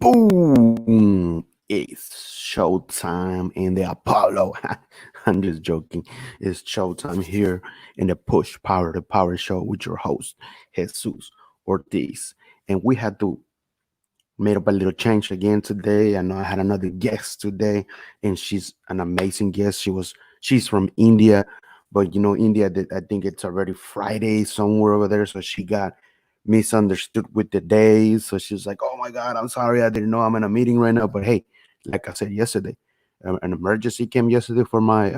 Boom! It's showtime in the Apollo. I'm just joking. It's showtime here in the Push Power the Power Show with your host, Jesus Ortiz. And we had to made up a little change again today. I know I had another guest today, and she's an amazing guest. She's from India, but India. I think it's already Friday somewhere over there, so she got misunderstood with the days. So she's like, "Oh my God, I'm sorry, I didn't know I'm in a meeting right now." But hey, like I said yesterday, an emergency came yesterday for my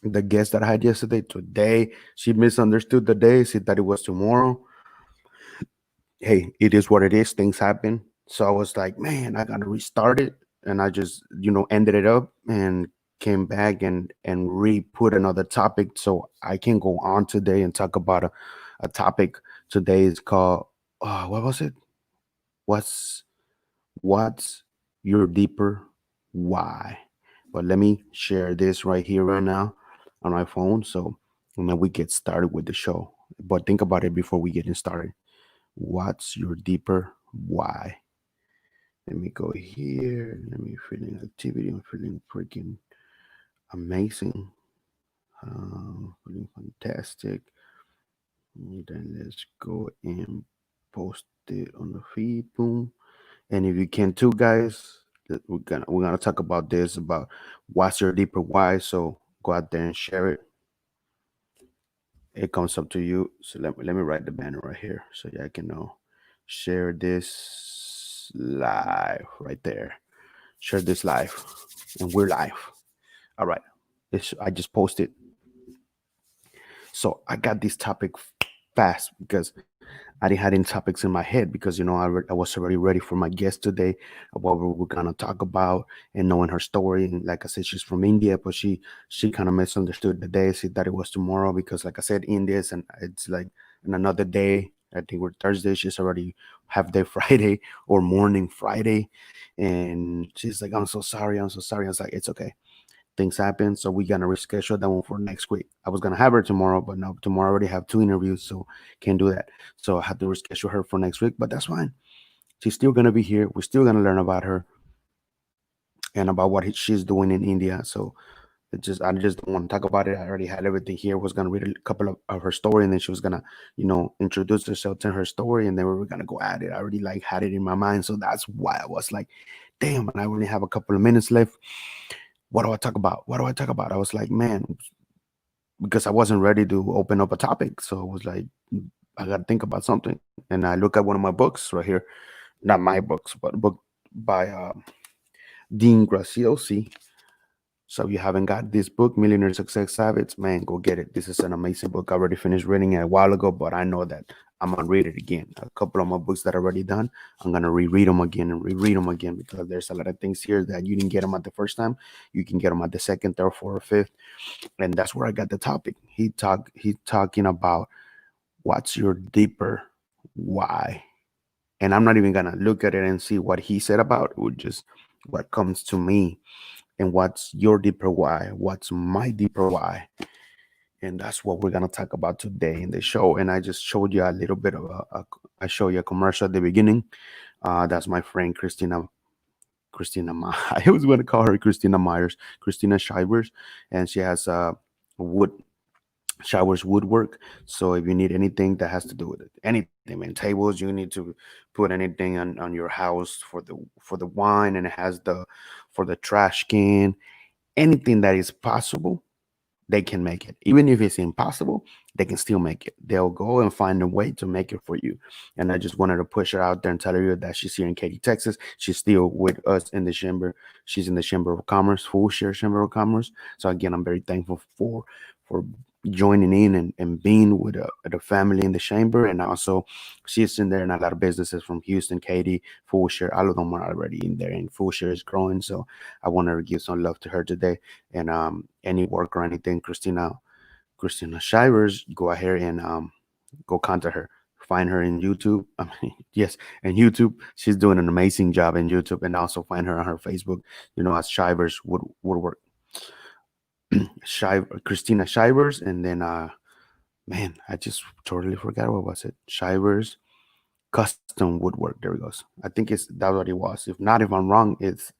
the guest that I had yesterday. Today, she misunderstood the day. She thought it was tomorrow. Hey, it is what it is. Things happen. So I was like, man, I gotta restart it, and I just ended it up and came back and re-put another topic so I can go on today and talk about a topic. Today is called what was it? What's what's your deeper why? But let me share this right here right now on my phone so and then we get started with the show. But think about it before we get started. What's your deeper why? Let me go here. Let me feeling activity. I'm feeling freaking amazing. Feeling fantastic. And then let's go and post it on the feed. Boom. And if you can too, guys, we're gonna talk about this about what's your deeper why. So go out there and share it. It comes up to you. So let me write the banner right here so yeah I can know. Share this live right there. Share this live, and we're live. All right. I just posted. So I got this topic fast because I didn't have any topics in my head because I was already ready for my guest today, what we were gonna talk about, and knowing her story. And like I said, she's from India, but she kind of misunderstood the day. She thought it was tomorrow because, like I said, India is and it's like in another day. I think we're Thursday. She's already half day Friday or morning Friday, and she's like, "I'm so sorry. I'm so sorry." I was like, "It's okay. Things happen, so we're gonna reschedule that one for next week." I was gonna have her tomorrow, but no, tomorrow I already have two interviews, so can't do that. So I had to reschedule her for next week, but that's fine. She's still gonna be here. We're still gonna learn about her and about what she's doing in India. So I just don't want to talk about it. I already had everything here. Was gonna read a couple of her story, and then she was gonna, introduce herself to her story, and then we were gonna go at it. I already like had it in my mind, so that's why I was like, damn, and I only have a couple of minutes left. What do I talk about? What do I talk about? I was like, man, because I wasn't ready to open up a topic. So I was like, I got to think about something. And I look at one of my books right here, not my books, but a book by Dean Graziosi. So if you haven't got this book, Millionaire Success Habits, man, go get it. This is an amazing book. I already finished reading it a while ago, but I know that I'm gonna read it again. A couple of my books that I already done, I'm gonna reread them again and reread them again because there's a lot of things here that you didn't get them at the first time. You can get them at the second, third, fourth, or fifth, and that's where I got the topic. He's talking about what's your deeper why, and I'm not even gonna look at it and see what he said about it. Just what comes to me, and what's your deeper why, what's my deeper why, and that's what we're gonna talk about today in the show. And I just showed you a little bit of I showed you a commercial at the beginning. That's my friend Christina. I was going to call her Christina Myers, Christina Shivers, and she has wood showers woodwork. So if you need anything that has to do with it, anything, man, tables, you need to put anything on your house for the wine, and it has the for the trash can, anything that is possible, they can make it. Even if it's impossible, they can still make it. They'll go and find a way to make it for you. And I just wanted to push her out there and tell her that she's here in Katy, Texas. She's still with us in the chamber. She's in the Chamber of Commerce, Full Share Chamber of Commerce. So again, I'm very thankful for joining in and being with the family in the chamber. And also she's in there in a lot of businesses from Houston, Katy, Full Share. All of them are already in there, and Full Share is growing. So I wanted to give some love to her today. And any work or anything, Christina Shivers, go ahead and go contact her. Find her in YouTube. I mean, yes, and YouTube. She's doing an amazing job in YouTube, and also find her on her Facebook. As Shivers Woodwork, Christina Shivers, and then man, I just totally forgot what was it. Shivers custom woodwork. There it goes. I think it's that's what it was. If not, if I'm wrong, it's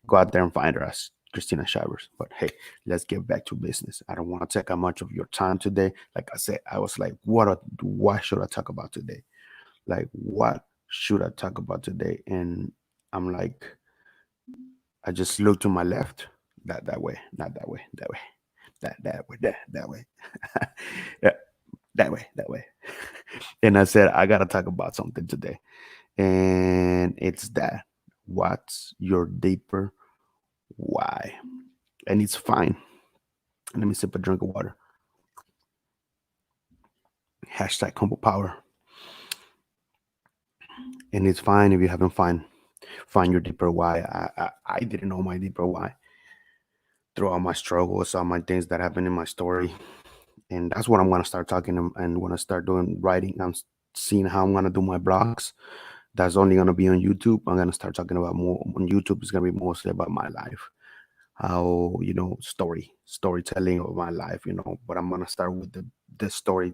go out there and find her as Christina Shivers. But hey, let's get back to business. I don't want to take up much of your time today. Like I said, I was like, what should I talk about today? Like, what should I talk about today? And I'm like, I just look to my left, that way, not that way, that way, that way, that way, yeah, that way. And I said, I gotta talk about something today, and it's that. What's your deeper why? And it's fine. Let me sip a drink of water. Hashtag humble power. And it's fine if you haven't find your deeper why. I didn't know my deeper why through all my struggles, all my things that happened in my story. And that's what I'm gonna start talking and when I start doing writing. I'm seeing how I'm gonna do my blogs. That's only gonna be on YouTube. I'm gonna start talking about more on YouTube. It's gonna be mostly about my life, how storytelling of my life. But I'm gonna start with the story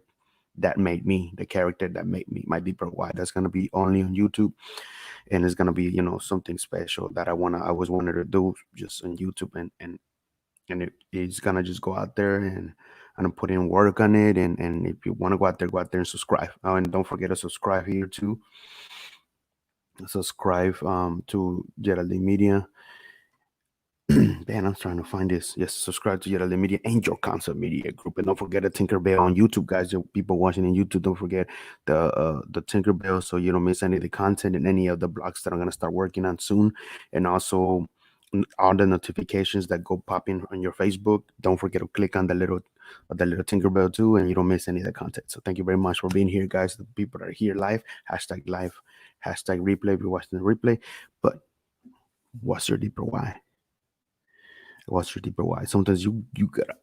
that made me, the character that made me, my deeper why. That's gonna be only on YouTube, and it's gonna be something special that I always wanted to do just on YouTube, and it's gonna just go out there and put in work on it. And if you want to go out there and subscribe. Oh, and don't forget to subscribe here too. Subscribe to Yeraldy Media. Man, I'm trying to find this. Yes, subscribe to Yeraldy Media and your concept media group. And don't forget the Tinkerbell on YouTube, guys. The people watching on YouTube, don't forget the Tinkerbell so you don't miss any of the content and any of the blogs that I'm gonna start working on soon. And also all the notifications that go pop in on your Facebook. Don't forget to click on the little Tinkerbell too, and you don't miss any of the content. So thank you very much for being here, guys. The people that are here live, hashtag replay if you're watching the replay. But what's your deeper why? What's your deeper why? Sometimes you gotta.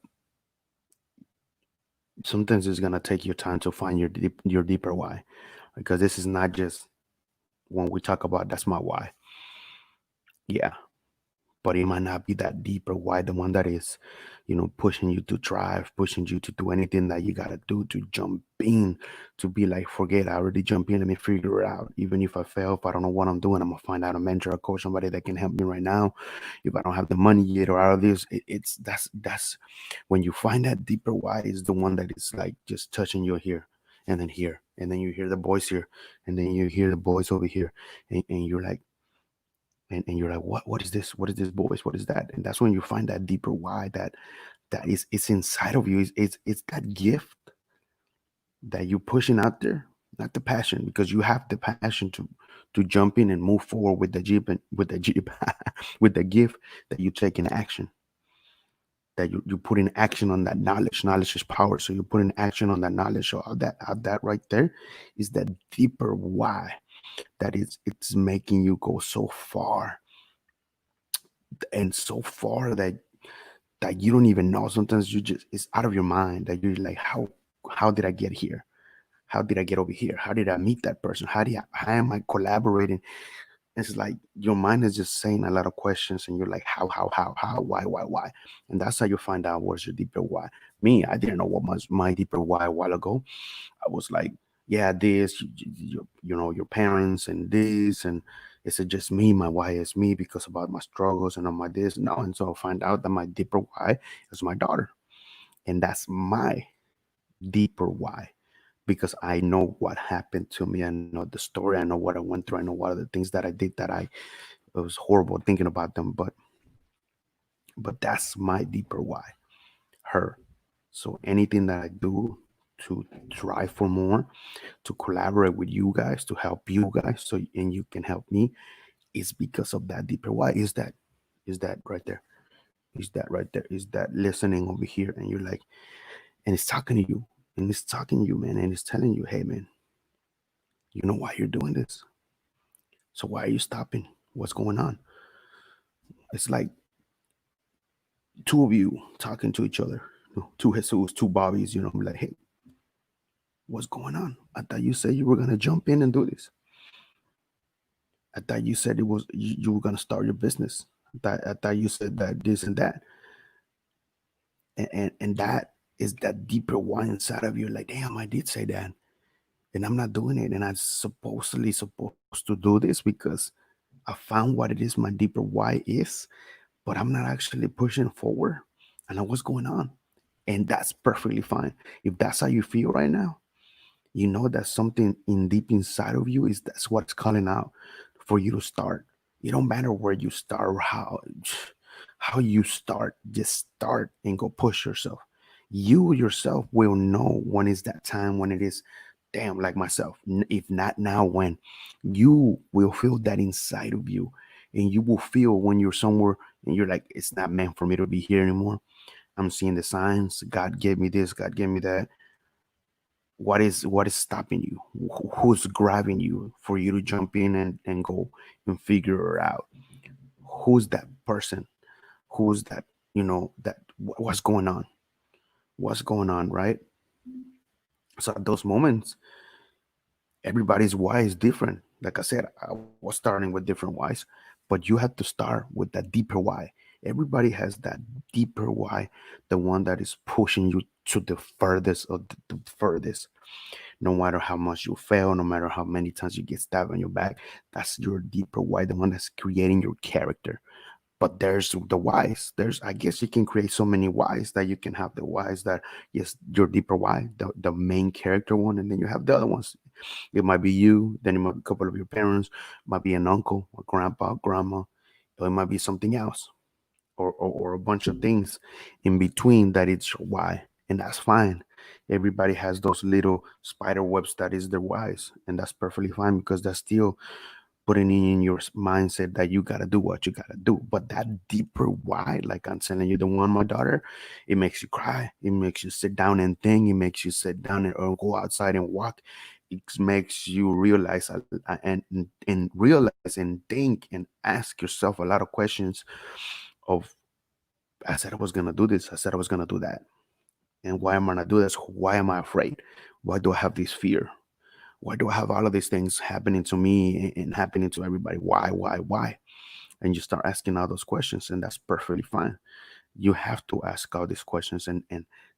Sometimes it's gonna take your time to find your deeper why, because this is not just when we talk about that's my why. Yeah, but it might not be that deeper why, the one that is, pushing you to drive, pushing you to do anything that you gotta do to jump in, to be like, forget, I already jump in, let me figure it out. Even if I fail, if I don't know what I'm doing, I'm gonna find out a mentor, a coach, somebody that can help me right now. If I don't have the money yet or all of this, it's that's when you find that deeper why is the one that is like just touching you here, and then you hear the voice here, and then you hear the voice over here, and you're like, and you're like, what is this? What is this voice? What is that? And that's when you find that deeper why that is it's inside of you. It's that gift that you're pushing out there, not the passion, because you have the passion to jump in and move forward with the jeep and with the jeep with the gift that you take in action. That you put in action on that knowledge. Knowledge is power. So you put in action on that knowledge. So all that right there is that deeper why that is it's making you go so far and so far that you don't even know. Sometimes you just it's out of your mind that you're like, how did I get here? How did I get over here? How did I meet that person? How am I collaborating? It's like your mind is just saying a lot of questions, and you're like, how, why? And that's how you find out what's your deeper why. Me, I didn't know what was my deeper why a while ago. I was like, yeah, this, your parents and this, and is it just me? My why is me because about my struggles and on my this. No, and so I find out that my deeper why is my daughter, and that's my deeper why because I know what happened to me. I know the story. I know what I went through. I know what are the things that I did that it was horrible thinking about them. But that's my deeper why, her. So anything that I do to try for more, to collaborate with you guys, to help you guys, so and you can help me, is because of that deeper why. Is that right there? Is that right there? Is that listening over here? And you're like, and it's talking to you, and it's talking to you, man, and it's telling you, hey, man, you know why you're doing this? So why are you stopping? What's going on? It's like two of you talking to each other, two Jesus, two Bobbies, like, hey, what's going on? I thought you said you were gonna jump in and do this. I thought you said you were gonna start your business. I thought you said that this and that. And that is that deeper why inside of you, like, damn, I did say that. and I'm not doing it. And I'm supposedly supposed to do this because I found what it is my deeper why is, but I'm not actually pushing forward. I know what's going on. And that's perfectly fine. If that's how you feel right now, you know that something in deep inside of you is that's what's calling out for you to start. It don't matter where you start or how you start. Just start and go push yourself. You yourself will know when is that time, when it is, damn, like myself. If not now, when you will feel that inside of you, and you will feel when you're somewhere and you're like, it's not meant for me to be here anymore. I'm seeing the signs. God gave me this. God gave me that. What is stopping you? Who's grabbing you for you to jump in and go and figure it out? Who's that person? Who's that? What's going on? What's going on, right? So at those moments, everybody's why is different. Like I said, I was starting with different whys, but you have to start with that deeper why. Everybody has that deeper why, the one that is pushing you to the furthest of the furthest. No matter how much you fail, no matter how many times you get stabbed on your back, that's your deeper why, the one that's creating your character. But there's the whys. I guess you can create so many whys that you can have the whys that, yes, your deeper why, the main character one, and then you have the other ones. It might be you, then it might be a couple of your parents, might be an uncle, a grandpa, grandma, or it might be something else, or a bunch of things in between that it's your why, and that's fine. Everybody has those little spider webs that is their whys, and that's perfectly fine because that's still putting in your mindset that you gotta do what you gotta do. But that deeper why, like I'm telling you, the one, my daughter, it makes you cry. It makes you sit down and think. It makes you sit down and or go outside and walk. It makes you realize and realize and think and ask yourself a lot of questions of, I said I was gonna do this. I said I was gonna do that. And why am I not do this? Why am I afraid? Why do I have this fear? Why do I have all of these things happening to me and happening to everybody? Why? And you start asking all those questions, and that's perfectly fine. You have to ask all these questions and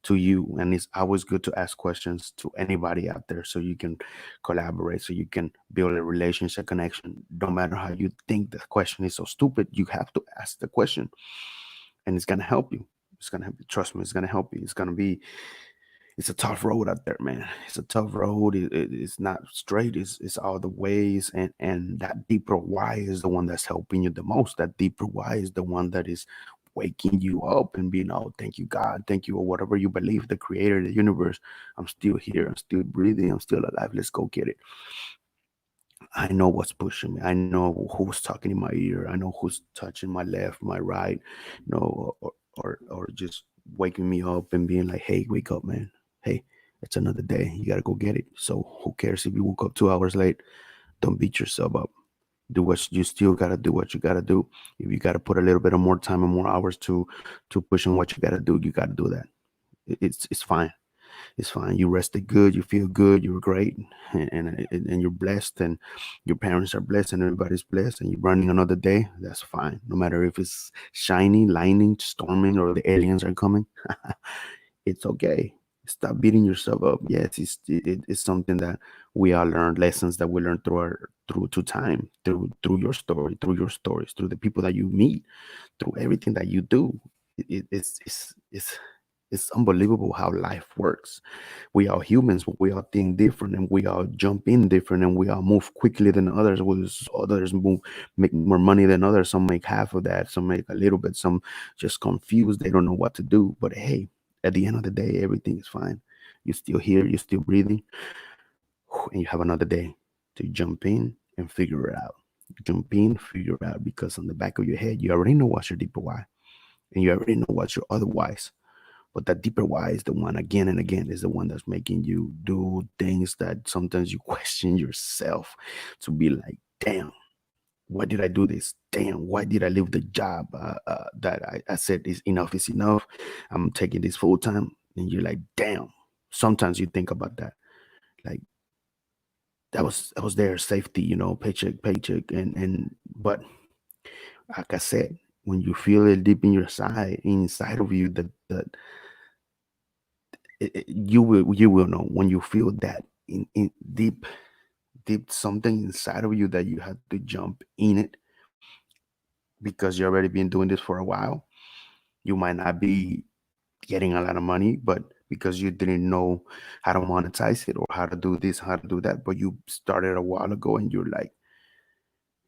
to you. And it's always good to ask questions to anybody out there so you can collaborate, so you can build a relationship connection. No matter how you think the question is so stupid, you have to ask the question, and it's gonna help you. It's gonna help you. Trust me, it's gonna help you. It's a tough road out there, man. It's a tough road. It's not straight. It's all the ways, and that deeper why is the one that's helping you the most. That deeper why is the one that is waking you up and being, oh, thank you, God, thank you, or whatever you believe, the creator, the universe. I'm still here. I'm still breathing. I'm still alive. Let's go get it. I know what's pushing me. I know who's talking in my ear. I know who's touching my left, my right, or just waking me up and being like, "Hey, wake up, man. Hey, it's another day. You gotta go get it." So who cares if you woke up 2 hours late? Don't beat yourself up. Do what you still gotta do. What you gotta do. If you gotta put a little bit of more time and more hours to push on what you gotta do, you gotta do that. It's fine. It's fine. You rested good. You feel good. You're great, and you're blessed, and your parents are blessed, and everybody's blessed, and you're running another day. That's fine. No matter if it's shiny, lightning, storming, or the aliens are coming, it's okay. Stop beating yourself up. Yes, it's something that we all learned, lessons that we learn through time, through your story, through your stories, through the people that you meet, through everything that you do. It's unbelievable how life works. We are humans, but we all think different, and we all jump in different, and we all move quickly than others. Others move, make more money than others. Some make half of that, some make a little bit, some just confused. They don't know what to do. But hey, at the end of the day, everything is fine. You're still here, you're still breathing, and you have another day to jump in and figure it out. Jump in, figure it out, because on the back of your head, you already know what's your deeper why, and you already know what's your other whys. But that deeper why is the one, again and again, is the one that's making you do things that sometimes you question yourself, to be like, damn, why did I do this? Damn, why did I leave the job that I said is enough? I'm taking this full time. And you're like, damn. Sometimes you think about that. Like, that was their safety, paycheck, paycheck. And but like I said, when you feel it deep in your side, inside of you, that you will know when you feel that. in deep something inside of you that you had to jump in it because you already been doing this for a while. You might not be getting a lot of money, but because you didn't know how to monetize it or how to do this, how to do that, but you started a while ago and you're like,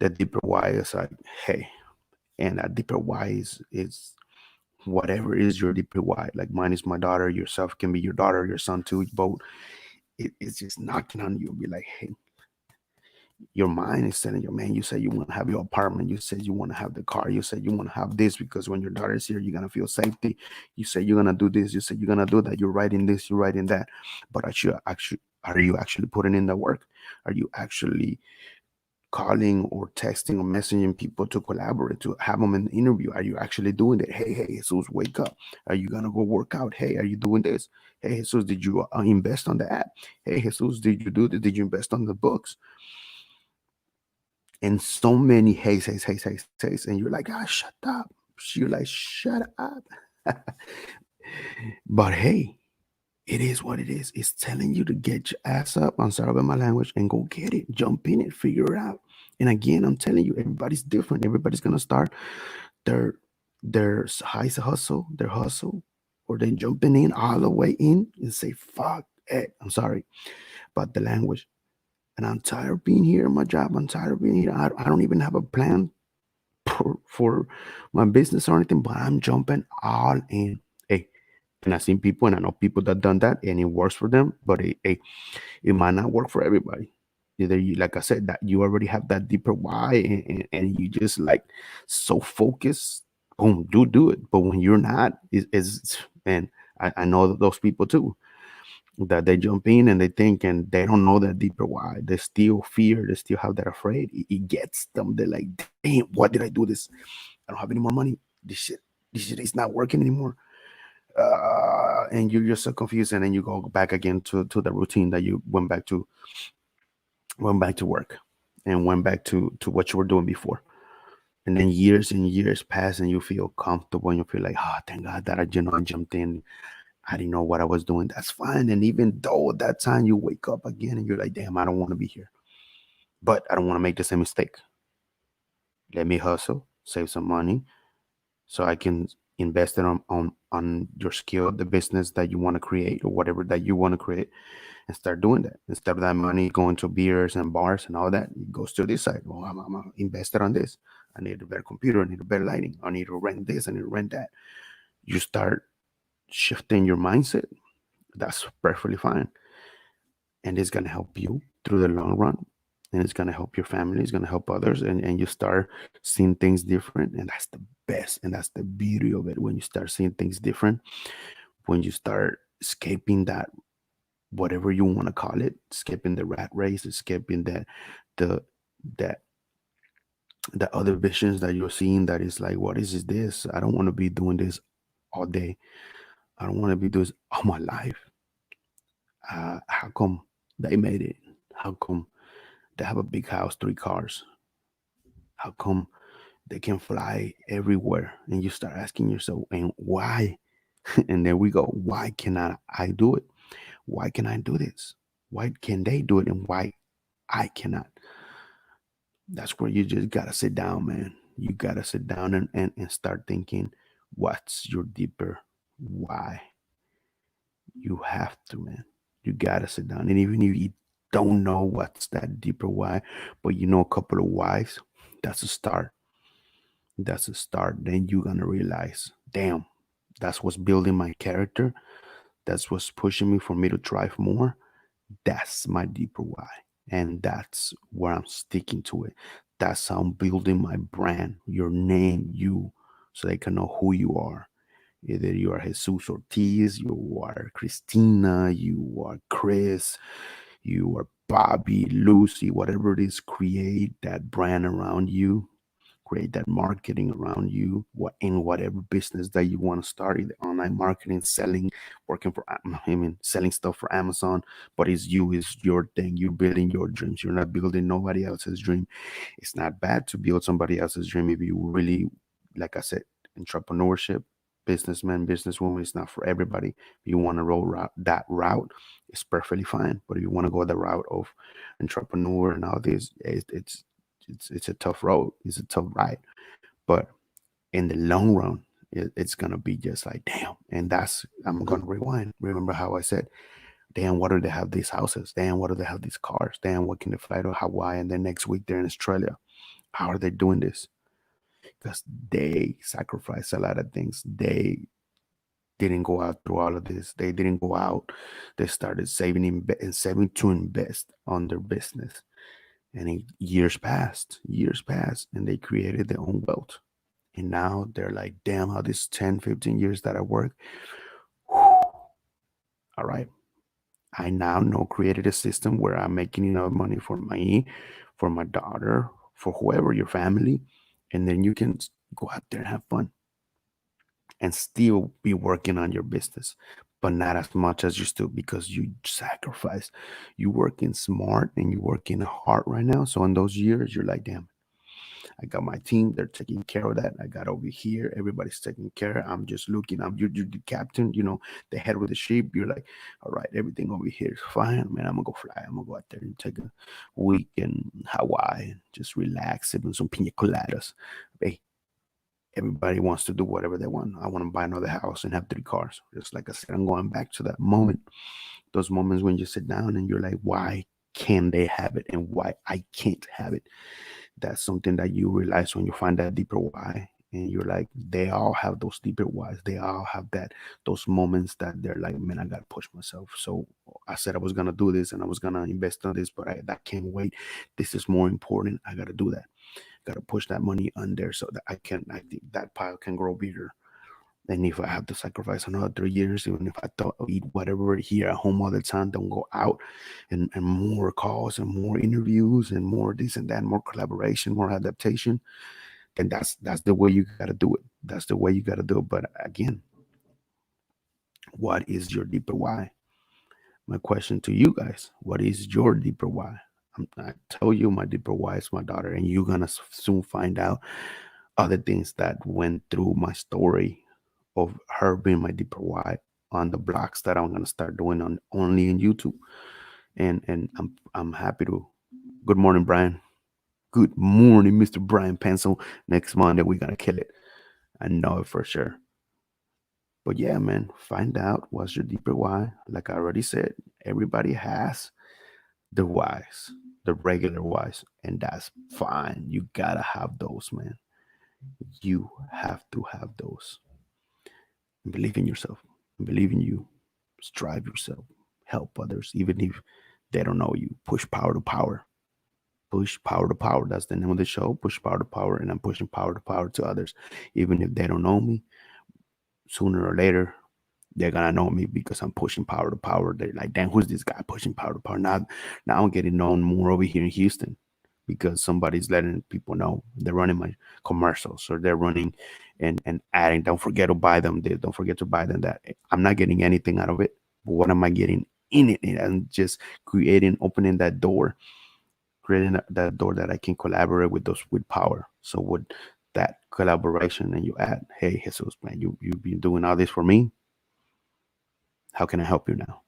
the deeper why is like, hey, and that deeper why is whatever is your deeper why. Like mine is my daughter, yourself can be your daughter, your son too, both. It's just knocking on you, be like, hey, your mind is telling you, man, you said you want to have your apartment. You said you want to have the car. You said you want to have this because when your daughter is here, you're going to feel safety. You said you're going to do this. You said you're going to do that. You're writing this, you're writing that. But are you actually putting in the work? Are you actually calling or texting or messaging people to collaborate, to have them in the interview? Are you actually doing it? Hey, Jesus, wake up. Are you going to go work out? Hey, are you doing this? Hey, Jesus, did you invest on the app? Hey, Jesus, did you do this? Did you invest on the books? And so many hates, and you're like, ah, shut up. You're like, shut up. But hey, it is what it is. It's telling you to get your ass up. I'm sorry about my language, and go get it. Jump in it, figure it out. And again, I'm telling you, everybody's different. Everybody's gonna start their high hustle, their hustle, or then jumping in all the way in and say, fuck it. I'm sorry about the language. And I'm tired of being here in my job. I'm tired of being here. I don't even have a plan for my business or anything, but I'm jumping all in. Hey, and I've seen people, and I know people that done that, and it works for them. But it might not work for everybody. Either you, like I said, that you already have that deeper why, and you just like so focused. Boom, do it. But when you're not, is and I know those people too that they jump in and they think and they don't know that deeper why. They still fear, they still have that afraid. It gets them. They're like, damn, why did I do this? I don't have any more money. This shit is not working anymore. And you're just so confused, and then you go back again to the routine that you went back to work and went back to what you were doing before. And then years and years pass and you feel comfortable and you feel like, oh, thank God that I jumped in. I didn't know what I was doing. That's fine. And even though at that time you wake up again and you're like, damn, I don't want to be here. But I don't want to make the same mistake. Let me hustle, save some money so I can invest it on your skill, the business that you want to create or whatever that you want to create, and start doing that. Instead of that money going to beers and bars and all that, it goes to this side. Well, I'm invested on this. I need a better computer. I need a better lighting. I need to rent this. I need to rent that. You start shifting your mindset. That's perfectly fine. And it's going to help you through the long run, and it's going to help your family, it's going to help others, and you start seeing things different, and that's the best, and that's the beauty of it. When you start seeing things different, when you start escaping that, whatever you want to call it, escaping the rat race, escaping the that the other visions that you're seeing, that is like, what is this? I don't want to be doing this all day. I don't want to be doing this all my life. How come they made it? How come they have a big house, three cars? How come they can fly everywhere? And you start asking yourself, and why? And there we go. Why cannot I do it? Why can I do this? Why can they do it? And why I cannot? That's where you just gotta sit down, man. You gotta sit down and start thinking, what's your deeper why? You have to, man. You gotta sit down. And even if you don't know what's that deeper why, but you know a couple of whys, that's a start. That's a start. Then you're gonna realize, damn, that's what's building my character. That's what's pushing me for me to drive more. That's my deeper why. And that's where I'm sticking to it. That's how I'm building my brand, your name, you, so they can know who you are. Either you are Jesus Ortiz, you are Christina, you are Chris, you are Bobby, Lucy, whatever it is, create that brand around you, create that marketing around you, what in whatever business that you want to start, either online marketing, selling, working for, I mean, selling stuff for Amazon, but it's you, it's your thing. You're building your dreams. You're not building nobody else's dream. It's not bad to build somebody else's dream if you really, like I said, entrepreneurship, businessman, businesswoman, it's not for everybody. If you want to that route, it's perfectly fine. But if you want to go the route of entrepreneur and all this, it's a tough road. It's a tough ride. But in the long run, it's gonna be just like damn. And that's I'm gonna rewind. Remember how I said, damn, what do they have these houses? Damn, what do they have these cars? Damn, what can they fly to Hawaii and then next week they're in Australia? How are they doing this? Because they sacrificed a lot of things. They didn't go out through all of this. They didn't go out. They started saving and saving to invest on their business. And years passed, and they created their own wealth. And now they're like, damn, how this 10, 15 years that I work, all right, I now know created a system where I'm making enough money for me, for my daughter, for whoever, your family. And then you can go out there and have fun and still be working on your business, but not as much as you used to because you sacrifice. You working smart and you working hard right now. So in those years, you're like, damn, I got my team. They're taking care of that. I got over here. Everybody's taking care. I'm just looking. You're the captain, the head with the sheep. You're like, all right, everything over here is fine, man. I'm gonna go fly. I'm gonna go out there and take a week in Hawaii and just relax, sipping some pina coladas. Hey, everybody wants to do whatever they want. I want to buy another house and have 3 cars. Just like I said, I'm going back to that moment. Those moments when you sit down and you're like, why can they have it and why I can't have it? That's something that you realize when you find that deeper why. And you're like, they all have those deeper whys. They all have those moments that they're like, man, I gotta push myself. So I said I was gonna do this and I was gonna invest on this, but that can't wait. This is more important. I gotta do that. Gotta push that money under so that I think that pile can grow bigger. And if I have to sacrifice another 3 years, even if I thought eat whatever here at home all the time, don't go out and more calls and more interviews and more this and that, more collaboration, more adaptation, then that's the way you gotta do it. That's the way you gotta do it. But again, what is your deeper why? My question to you guys, what is your deeper why? I tell you my deeper why is my daughter, and you're gonna soon find out other things that went through my story of her being my deeper why on the blocks that I'm gonna start doing on only in YouTube. And I'm happy to. Good morning, Brian. Good morning, Mr. Brian Pencil. Next Monday we're gonna kill it. I know it for sure. But yeah, man, find out what's your deeper why. Like I already said, everybody has the whys, the regular whys, and that's fine. You gotta have those, man. You have to have those. Believe in yourself. Believe in you. Strive yourself. Help others, even if they don't know you. Push power to power. Push power to power. That's the name of the show. Push power to power. And I'm pushing power to power to others. Even if they don't know me, sooner or later, they're gonna know me because I'm pushing power to power. They're like, damn, who's this guy pushing power to power? Now I'm getting known more over here in Houston because somebody's letting people know they're running my commercials or they're running and adding. Don't forget to buy them. Don't forget to buy them. That I'm not getting anything out of it. But what am I getting in it? And just opening that door, creating that door that I can collaborate with those with power. So with that collaboration, and you add, hey, Jesus, man, you've been doing all this for me. How can I help you now?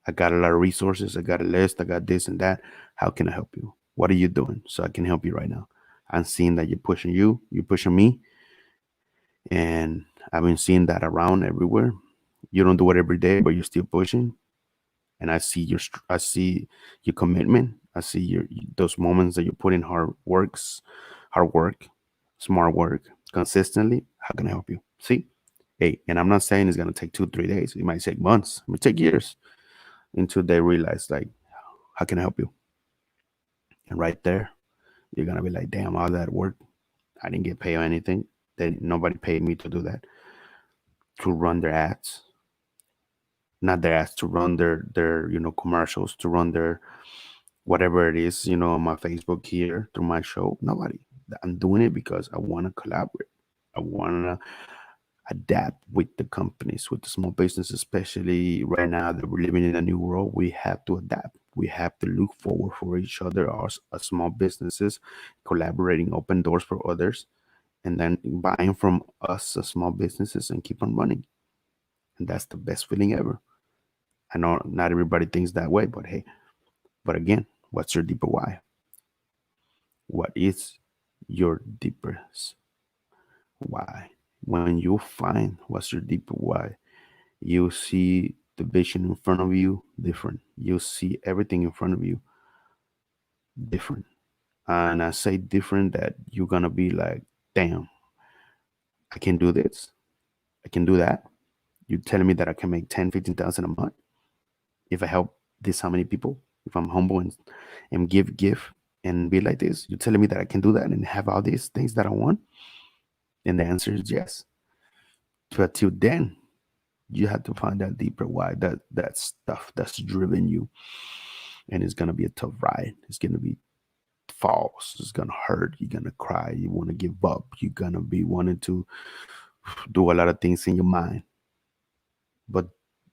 I got a lot of resources. I got a list. I got this and that. How can I help you? What are you doing so I can help you right now? I'm seeing that you're pushing me, and I've been seeing that around everywhere. You don't do it every day, but you're still pushing. And I see your commitment. I see those moments that you put in hard work, smart work, consistently. How can I help you? See, hey, and I'm not saying it's gonna take 2, 3 days. It might take months. It might take years until they realize, like, how can I help you? And right there, you're gonna be like, damn, all that work, I didn't get paid or anything. Nobody paid me to do that, to run their ads, not their ads, to run their commercials, to run their whatever it is, on my Facebook here through my show. Nobody. I'm doing it because I want to collaborate. I want to adapt with the companies, with the small business, especially right now that we're living in a new world. We have to adapt. We have to look forward for each other as small businesses, collaborating, open doors for others, and then buying from us as small businesses and keep on running. And that's the best feeling ever. I know not everybody thinks that way, but hey, but again, what's your deeper why? What is your deepest why? When you find what's your deeper why, you see the vision in front of you different. You see everything in front of you different. And I say different that you're gonna be like, damn, I can do this. I can do that. You're telling me that I can make 10, 15,000 a month if I help this how many people? If I'm humble and give and be like this, you're telling me that I can do that and have all these things that I want? And the answer is yes. But till then, you have to find that deeper why, that stuff that's driven you. And it's gonna be a tough ride. It's gonna be false. It's gonna hurt. You're gonna cry. You want to give up. You're gonna be wanting to do a lot of things in your mind. But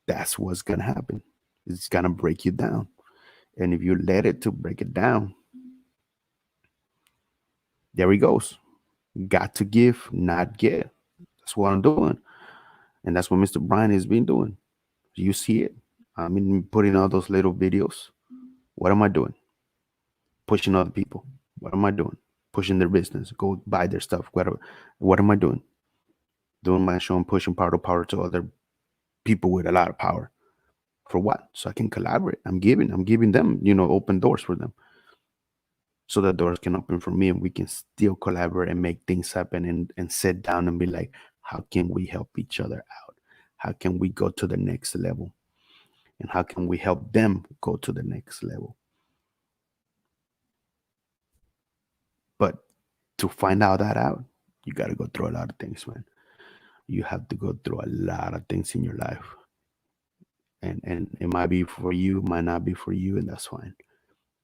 that's what's gonna happen. It's gonna break you down. And if you let it to break it down, there he goes. Got to give, not get. That's what I'm doing. And that's what Mr. Brian has been doing. You see it. I mean, putting all those little videos. What am I doing? Pushing other people. What am I doing? Pushing their business. Go buy their stuff. Whatever. What am I doing? Doing my show and pushing power to other people with a lot of power. For what? So I can collaborate. I'm giving them, open doors for them. So the doors can open for me and we can still collaborate and make things happen and sit down and be like, how can we help each other out? How can we go to the next level? And how can we help them go to the next level? But to find out, you got to go through a lot of things, man. You have to go through a lot of things in your life. And it might be for you, might not be for you, and that's fine.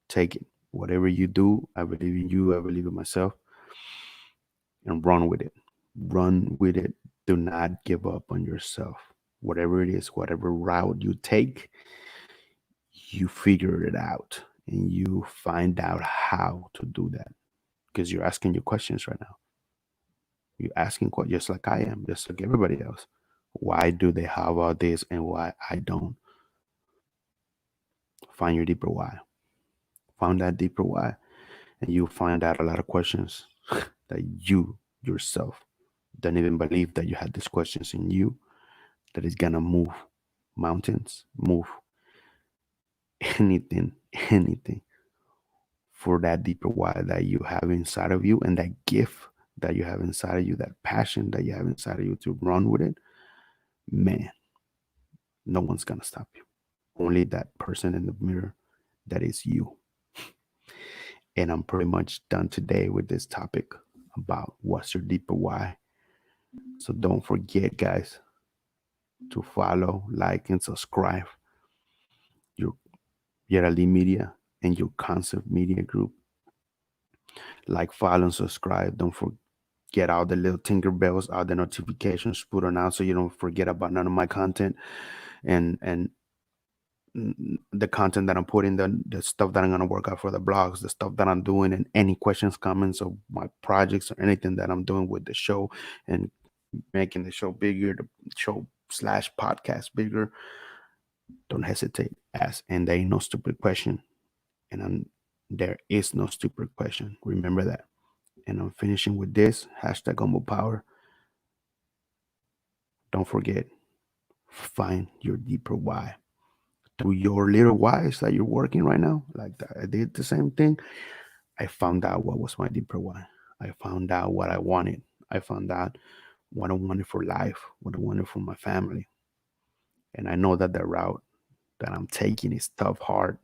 Take it. Whatever you do, I believe in you, I believe in myself, and run with it. Run with it. Do not give up on yourself. Whatever it is, whatever route you take, you figure it out and you find out how to do that. Because you're asking your questions right now. You're asking questions just like I am, just like everybody else. Why do they have all this and why I don't? Find your deeper why. Find that deeper why. And you'll find out a lot of questions that you yourself don't even believe that you had these questions in you, that is gonna move mountains, move anything for that deeper why that you have inside of you and that gift that you have inside of you, that passion that you have inside of you to run with it. Man, no one's gonna stop you. Only that person in the mirror, that is you. And I'm pretty much done today with this topic about what's your deeper why. So don't forget, guys, to follow, like, and subscribe your Yeraldy Media and your Concept Media Group. Like, follow, and subscribe. Don't forget all the little tinker bells, all the notifications put on out so you don't forget about none of my content and the content that I'm putting, the stuff that I'm gonna work out for the blogs, the stuff that I'm doing, and any questions, comments, or my projects or anything that I'm doing with the show and making the show bigger, the show slash podcast bigger. Don't hesitate, ask, and there ain't no stupid question, and there is no stupid question. Remember that. And I'm finishing with this hashtag humble power. Don't forget, find your deeper why. Through your little whys that you're working right now, like that, I did the same thing. I found out what was my deeper why. I found out what I wanted. I found out what I wanted for life, what I wanted for my family. And I know that the route that I'm taking is tough, hard,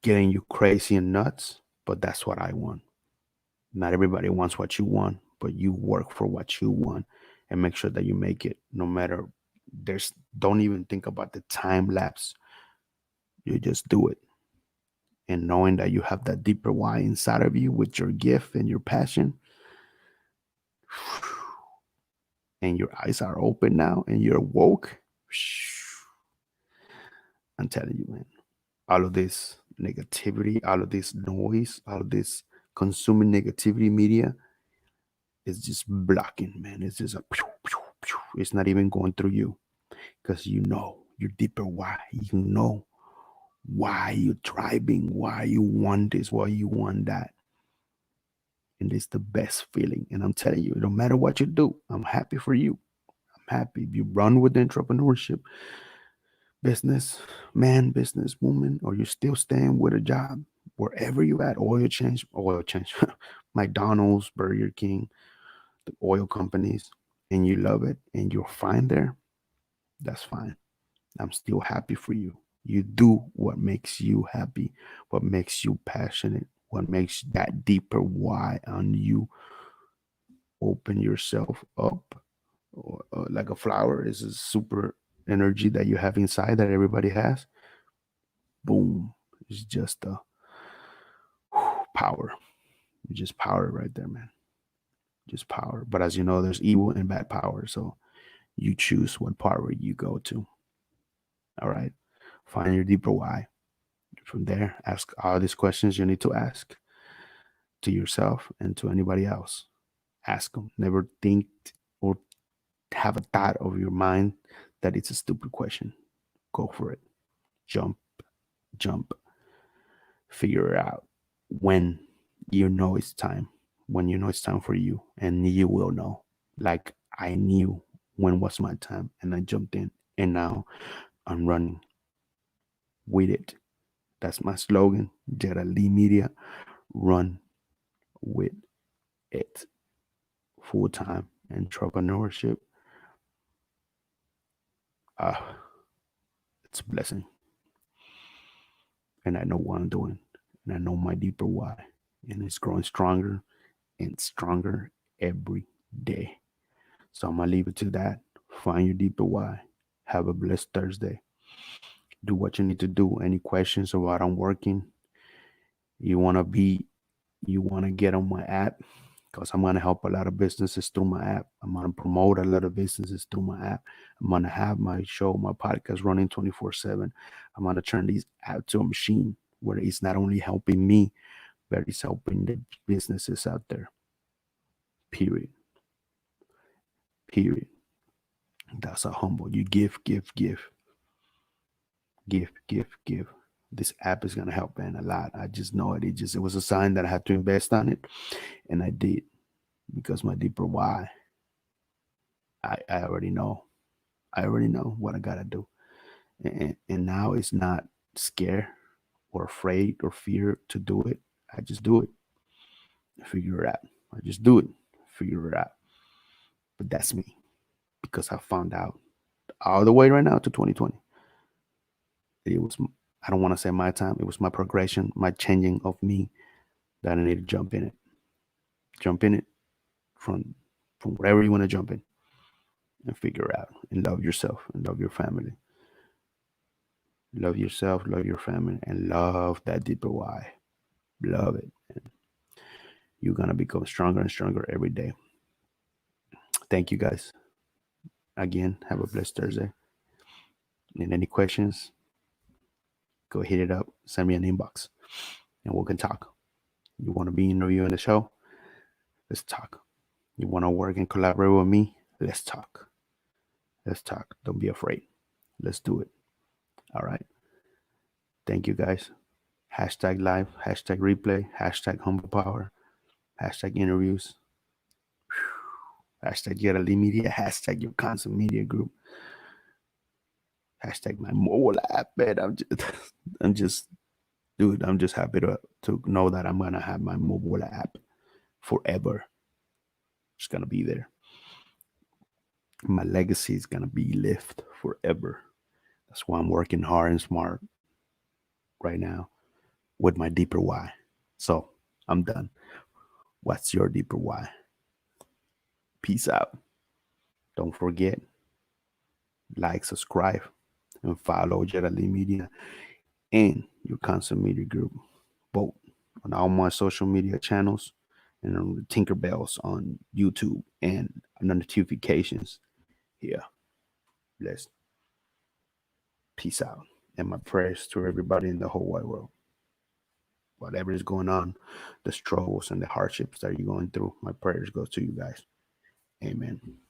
getting you crazy and nuts, but that's what I want. Not everybody wants what you want, but you work for what you want and make sure that you make it no matter don't even think about the time lapse. You just do it. And knowing that you have that deeper why inside of you with your gift and your passion, and your eyes are open now and you're woke, I'm telling you, man, all of this negativity, all of this noise, all of this consuming negativity media is just blocking, man. It's just a it's not even going through you because you know your deeper why. You know why you're thriving, why you want this, why you want that. And it's the best feeling. And I'm telling you, no matter what you do, I'm happy for you. I'm happy if you run with entrepreneurship, business man, business woman, or you're still staying with a job, wherever you at, oil change, McDonald's, Burger King, the oil companies, and you love it and you're fine there, that's fine. I'm still happy for you. You do what makes you happy, what makes you passionate, what makes that deeper why on you. Open yourself up like a flower is a super energy that you have inside that everybody has. Boom. It's just a power. It's just power right there, man. Just power. But as you know, there's evil and bad power. So you choose what power you go to. All right. Find your deeper why. From there, ask all these questions you need to ask to yourself and to anybody else. Ask them. Never think or have a thought of your mind that it's a stupid question. Go for it. Jump, jump. Figure it out when you know it's time. When you know it's time for you, and you will know. Like I knew when was my time, and I jumped in, and now I'm running with it. That's my slogan. Yeraldy Media, run with it. Full time entrepreneurship. Uh, it's a blessing. And I know what I'm doing. And I know my deeper why. And it's growing stronger and stronger every day. So I'm gonna leave it to that. Find your deeper why. Have a blessed Thursday. Do what you need to do. Any questions about I'm working? You wanna be you wanna get on my app because I'm gonna help a lot of businesses through my app. I'm gonna promote a lot of businesses through my app. I'm gonna have my show, my podcast running 24/7. I'm gonna turn these app to a machine where it's not only helping me, but it's helping the businesses out there. Period. Period. That's a humble. You give, give, give, give, give, give. This app is gonna help man a lot. I just know it. It was a sign that I had to invest on it, and I did because my deeper why. I already know. I already know what I gotta do, and now it's not scared or afraid or fear to do it. I just do it. Figure it out. I just do it. Figure it out. But that's me because I found out all the way right now to 2020. It was I don't want to say my time. It was my progression, my changing of me that I need to jump in it. Jump in it from wherever you want to jump in and figure it out and love yourself and love your family. Love yourself, love your family, and love that deeper why. Love it. And you're gonna become stronger and stronger every day. Thank you guys. Again, have a blessed Thursday. And any questions, go hit it up. Send me an inbox and we can talk. You want to be interviewed in the show? Let's talk. You want to work and collaborate with me? Let's talk. Let's talk. Don't be afraid. Let's do it. All right. Thank you guys. Hashtag live, hashtag replay, hashtag humble power, hashtag interviews, hashtag Yeraldy Media, hashtag your constant media group, hashtag my mobile app, man. I'm just, dude, I'm just happy to know that I'm going to have my mobile app forever. It's going to be there. My legacy is going to be lived forever. That's why I'm working hard and smart right now with my deeper why. So I'm done. What's your deeper why? Peace out. Don't forget, like, subscribe, and follow Yeraldy Media and your constant media group, both on all my social media channels and on the Tinkerbells on YouTube and notifications here. Blessed. Peace out. And my prayers to everybody in the whole wide world. whatever is going on, the struggles and the hardships that you're going through. My prayers go to you guys. Amen.